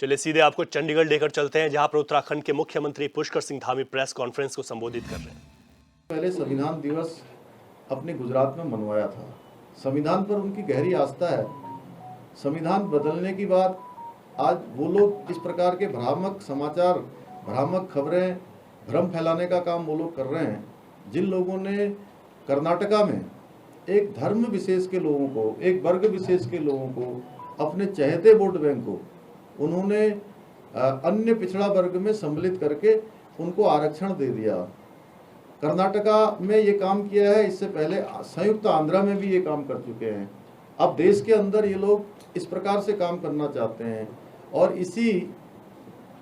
चलिए सीधे आपको चंडीगढ़ लेकर चलते हैं, जहां पर उत्तराखंड के मुख्यमंत्री पुष्कर सिंह धामी प्रेस कॉन्फ्रेंस को संबोधित कर रहे हैं। पहले संविधान दिवस अपने गुजरात में मनवाया था। संविधान पर उनकी गहरी आस्था है। संविधान बदलने की बात आज वो लोग इस प्रकार के भ्रामक समाचार, भ्रामक खबरें, भ्रम फैलाने का काम वो लोग कर रहे हैं। जिन लोगों ने कर्नाटका में एक धर्म विशेष के लोगों को, एक वर्ग विशेष के लोगों को, अपने चहेते वोट बैंक को उन्होंने अन्य पिछड़ा वर्ग में सम्मिलित करके उनको आरक्षण दे दिया। कर्नाटका में ये काम किया है, इससे पहले संयुक्त आंध्रा में भी ये काम कर चुके हैं। अब देश के अंदर ये लोग इस प्रकार से काम करना चाहते हैं और इसी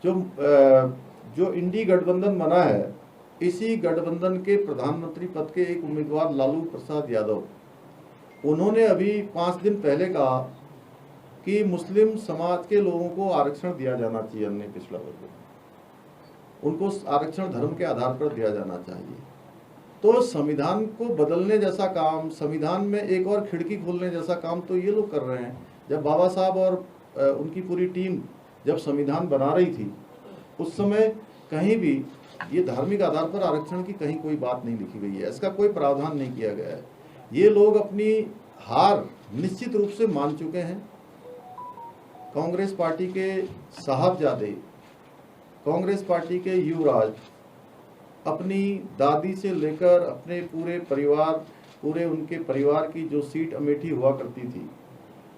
जो इंडी गठबंधन बना है, इसी गठबंधन के प्रधानमंत्री पद के एक उम्मीदवार लालू प्रसाद यादव, उन्होंने अभी 5 दिन पहले कहा कि मुस्लिम समाज के लोगों को आरक्षण दिया जाना चाहिए, अन्य पिछड़ा वर्ग को, उनको आरक्षण धर्म के आधार पर दिया जाना चाहिए। तो संविधान को बदलने जैसा काम, संविधान में एक और खिड़की खोलने जैसा काम तो ये लोग कर रहे हैं। जब बाबा साहब और उनकी पूरी टीम जब संविधान बना रही थी, उस समय कहीं भी ये धार्मिक आधार पर आरक्षण की कहीं कोई बात नहीं लिखी गई है, इसका कोई प्रावधान नहीं किया गया है। ये लोग अपनी हार निश्चित रूप से मान चुके हैं। कांग्रेस पार्टी के साहबजादे, कांग्रेस पार्टी के युवराज अपनी दादी से लेकर अपने पूरे परिवार, पूरे उनके परिवार की जो सीट अमेठी हुआ करती थी,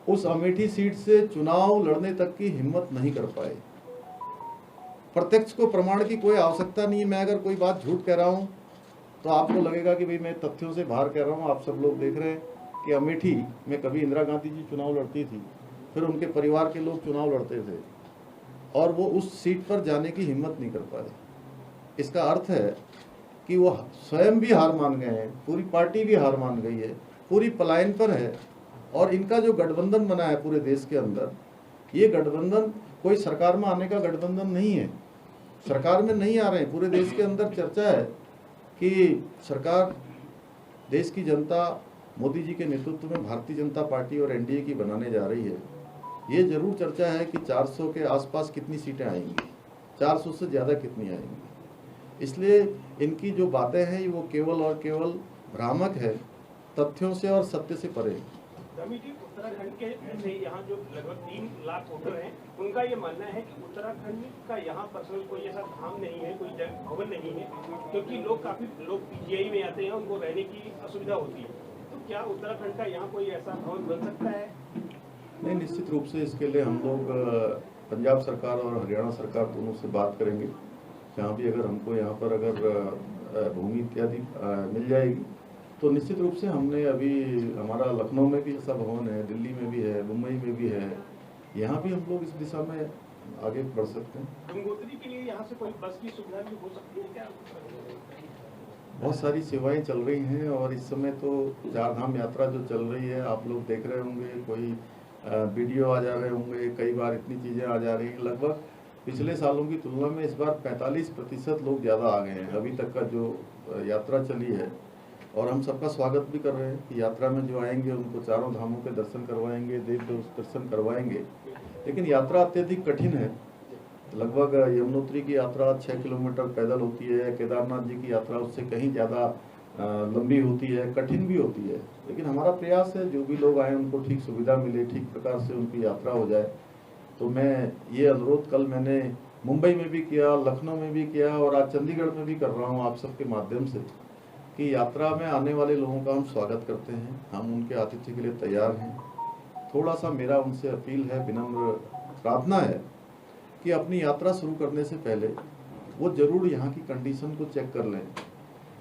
उस अमेठी सीट से चुनाव लड़ने तक की हिम्मत नहीं कर पाए। प्रत्यक्ष को प्रमाण की कोई आवश्यकता नहीं है। मैं अगर कोई बात झूठ कह रहा हूं तो आपको लगेगा कि भाई मैं तथ्यों से बाहर कह रहा हूं। आप सब लोग देख रहे हैं कि अमेठी में कभी इंदिरा गांधी जी चुनाव लड़ती थी, फिर उनके परिवार के लोग चुनाव लड़ते थे और वो उस सीट पर जाने की हिम्मत नहीं कर पाए। इसका अर्थ है कि वो स्वयं भी हार मान गए हैं, पूरी पार्टी भी हार मान गई है, पूरी पलायन पर है। और इनका जो गठबंधन बना है पूरे देश के अंदर, ये गठबंधन कोई सरकार में आने का गठबंधन नहीं है। सरकार में नहीं आ रहे हैं। पूरे देश के अंदर चर्चा है कि सरकार, देश की जनता मोदी जी के नेतृत्व में भारतीय जनता पार्टी और एनडीए की बनाने जा रही है। ये जरूर चर्चा है कि 400 के आसपास कितनी सीटें आएंगी, 400 से ज़्यादा कितनी आएंगी। इसलिए इनकी जो बातें हैं वो केवल और केवल भ्रामक है, तथ्यों से और सत्य से परे। उत्तराखंड के यहाँ जो लगभग 3 लाख वोटर हैं, उनका ये मानना है कि उत्तराखंड का यहाँ पर्सनल कोई ऐसा धाम नहीं है, कोई भवन नहीं है, क्योंकि काफी लोग पीजीआई में आते हैं, उनको रहने की असुविधा होती है। तो क्या उत्तराखंड का यहाँ कोई ऐसा भवन बन सकता है? नहीं, निश्चित रूप से इसके लिए हम लोग पंजाब सरकार और हरियाणा सरकार दोनों से बात करेंगे। जहाँ भी अगर हमको यहाँ पर अगर भूमि इत्यादि मिल जाएगी तो निश्चित रूप से हमने अभी हमारा लखनऊ में भी ऐसा भवन है, दिल्ली में भी है, मुंबई में भी है, यहाँ भी हम लोग इस दिशा में आगे बढ़ सकते हैं। गंगोत्री के लिए यहाँ से कोई बस की सुविधा भी हो सकती है क्या? बहुत सारी सेवाएं चल रही हैं और इस समय तो 4 धाम यात्रा जो चल रही है, आप लोग देख रहे होंगे, कोई वीडियो आ जा रहे होंगे, कई बार इतनी चीज़ें आ जा रही हैं। लगभग पिछले सालों की तुलना में इस बार 45% लोग ज़्यादा आ गए हैं अभी तक का जो यात्रा चली है। और हम सबका स्वागत भी कर रहे हैं कि यात्रा में जो आएंगे उनको चारों धामों के दर्शन करवाएंगे, देव दर्शन करवाएंगे। लेकिन यात्रा अत्यधिक कठिन है। लगभग यमुनोत्री की यात्रा 6 किलोमीटर पैदल होती है, केदारनाथ जी की यात्रा उससे कहीं ज़्यादा लंबी होती है, कठिन भी होती है। लेकिन हमारा प्रयास है जो भी लोग आए उनको ठीक सुविधा मिले, ठीक प्रकार से उनकी यात्रा हो जाए। तो मैं ये अनुरोध कल मैंने मुंबई में भी किया, लखनऊ में भी किया और आज चंडीगढ़ में भी कर रहा हूँ आप सबके माध्यम से कि यात्रा में आने वाले लोगों का हम स्वागत करते हैं, हम उनके आतिथ्य के लिए तैयार हैं। थोड़ा सा मेरा उनसे अपील है, विनम्र प्रार्थना है कि अपनी यात्रा शुरू करने से पहले वो जरूर यहाँ की कंडीशन को चेक कर लें,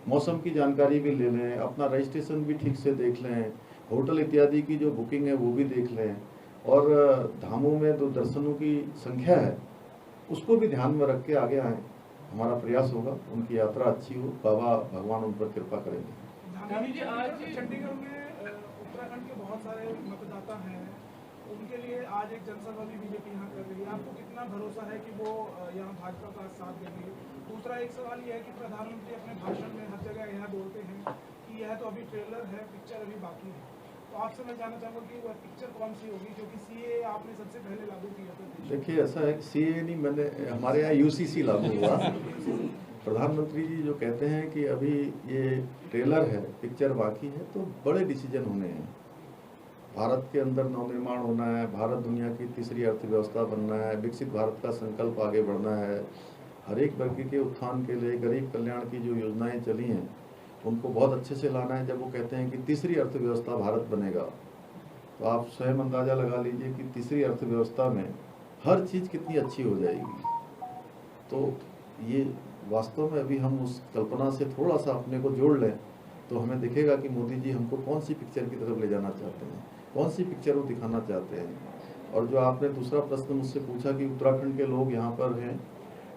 मौसम की जानकारी भी ले लें, अपना रजिस्ट्रेशन भी ठीक से देख लें, होटल इत्यादि की जो बुकिंग है वो भी देख लें और धामों में जो दर्शनों की संख्या है उसको भी ध्यान में रख के आगे आएँ। हमारा प्रयास होगा उनकी यात्रा अच्छी हो, बाबा भगवान उन पर कृपा करेंगे। आज चंडीगढ़ में उत्तराखंड के बहुत सारे मतदाता हैं, उनके लिए आज एक जनसभा भी बीजेपी यहाँ कर रही है। आपको कितना भरोसा है कि वो यहाँ भाजपा का साथ देंगे? दूसरा एक सवाल यह है कि प्रधानमंत्री अपने भाषण में हर जगह यह बोलते हैं कि यह तो अभी ट्रेलर है, पिक्चर अभी बाकी है। तो तो आपसे मैं जानना चाहूँगा कि वह पिक्चर कौन सी होगी जो कि सीए आपने सबसे पहले लागू किया था? देखिए ऐसा है, सीए नहीं, मैंने हमारे यहाँ यूसीसी लागू हुआ। प्रधानमंत्री जी जो कहते हैं कि अभी ये ट्रेलर है, पिक्चर बाकी है, तो बड़े डिसीजन होने हैं। भारत के अंदर नवनिर्माण होना है, भारत दुनिया की तीसरी अर्थव्यवस्था बनना है, विकसित भारत का संकल्प आगे बढ़ना है, हर एक वर्ग के उत्थान के लिए गरीब कल्याण की जो योजनाएं चली हैं उनको बहुत अच्छे से लाना है। जब वो कहते हैं कि तीसरी अर्थव्यवस्था भारत बनेगा, तो आप स्वयं अंदाजा लगा लीजिए कि तीसरी अर्थव्यवस्था में हर चीज़ कितनी अच्छी हो जाएगी। तो ये वास्तव में अभी हम उस कल्पना से थोड़ा सा अपने को जोड़ लें तो हमें दिखेगा कि मोदी जी हमको कौन सी पिक्चर की तरफ ले जाना चाहते हैं, कौन सी पिक्चर वो दिखाना चाहते हैं। और जो आपने दूसरा प्रश्न मुझसे पूछा कि उत्तराखंड के लोग यहाँ पर हैं,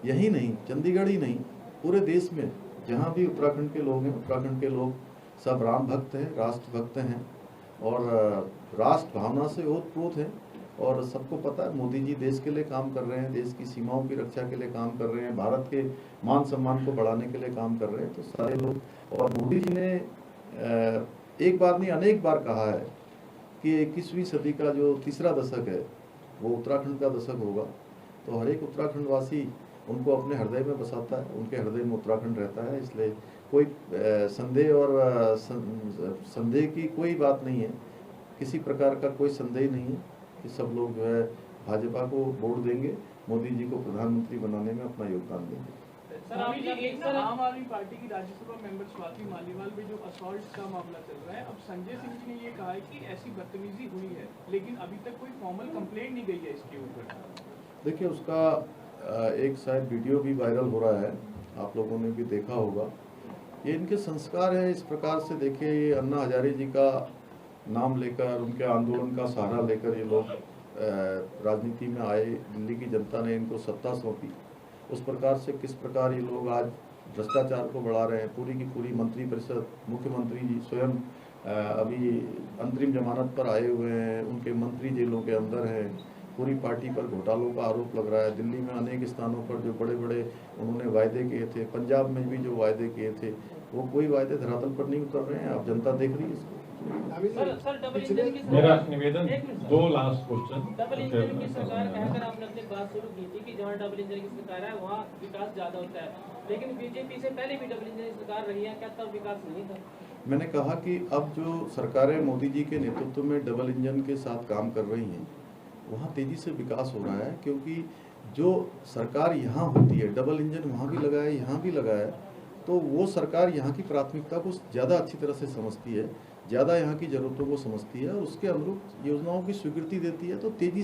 यही नहीं, चंडीगढ़ ही नहीं, पूरे देश में जहाँ भी उत्तराखंड के लोग हैं, उत्तराखंड के लोग सब राम भक्त हैं, राष्ट्र भक्त हैं और राष्ट्र भावना से ओतप्रोत हैं। और सबको पता है मोदी जी देश के लिए काम कर रहे हैं, देश की सीमाओं की रक्षा के लिए काम कर रहे हैं, भारत के मान सम्मान को बढ़ाने के लिए काम कर रहे हैं। तो सारे लोग, और मोदी जी ने एक बार नहीं अनेक बार कहा है कि 21वीं सदी का जो तीसरा दशक है वो उत्तराखंड का दशक होगा। तो हर एक उत्तराखंड वासी उनको अपने हृदय में बसाता है, उनके हृदय में उत्तराखंड रहता है। इसलिए कोई संदेह और संदेह की कोई बात नहीं है, किसी प्रकार का कोई संदेह नहीं है कि सब लोग जो है भाजपा को वोट देंगे, मोदी जी को प्रधानमंत्री बनाने में अपना योगदान देंगे। सर अभी जी एक सर आम आदमी पार्टी की राज्यसभा मेंबर स्वाति मालीवाल में जो असॉल्ट का मामला चल रहा है, अब संजय सिंह जी ने ये कहा है कि ऐसी बदतमीजी हुई है, लेकिन अभी तक कोई फॉर्मल कंप्लेंट नहीं गई है इसके ऊपर। देखिए उसका एक शायद वीडियो भी वायरल हो रहा है, आप लोगों ने भी देखा होगा। ये इनके संस्कार है इस प्रकार से। देखिए ये अन्ना हजारे जी का नाम लेकर, उनके आंदोलन का सहारा लेकर ये लोग राजनीति में आए, दिल्ली की जनता ने इनको सत्ता सौंपी। उस प्रकार से किस प्रकार ये लोग आज भ्रष्टाचार को बढ़ा रहे हैं। पूरी की पूरी मंत्री परिषद, मुख्यमंत्री जी स्वयं अभी अंतरिम जमानत पर आए हुए हैं, उनके मंत्री जेलों के अंदर हैं, पूरी पार्टी पर घोटालों का आरोप लग रहा है। दिल्ली में अनेक स्थानों पर जो बड़े बड़े उन्होंने वायदे किए थे, पंजाब में भी जो वायदे किए थे, वो कोई वायदे धरातल पर नहीं उतर रहे हैं। आप जनता देख रही है इसको। सर डबल इंजन की मेरा निवेदन, दो लास्ट क्वेश्चन। डबल इंजन की सरकार कहकर आपने अपनी बात शुरू की थी कि जहाँ डबल इंजन की सरकार है वहाँ विकास ज्यादा होता है, लेकिन बीजेपी से पहले भी डबल इंजन की सरकार रही है, क्या तब विकास नहीं था? मैंने कहा कि अब जो सरकारें मोदी जी के नेतृत्व में डबल इंजन के साथ काम कर रही हैं, वहाँ तेजी से विकास हो रहा है। क्योंकि जो सरकार यहाँ होती है, डबल इंजन वहाँ भी लगा है, यहाँ भी लगा है, तो वो सरकार यहाँ की प्राथमिकता को ज़्यादा अच्छी तरह से समझती है, ज़्यादा यहाँ की ज़रूरतों को समझती है और उसके अनुरूप योजनाओं की स्वीकृति देती है। तो तेजी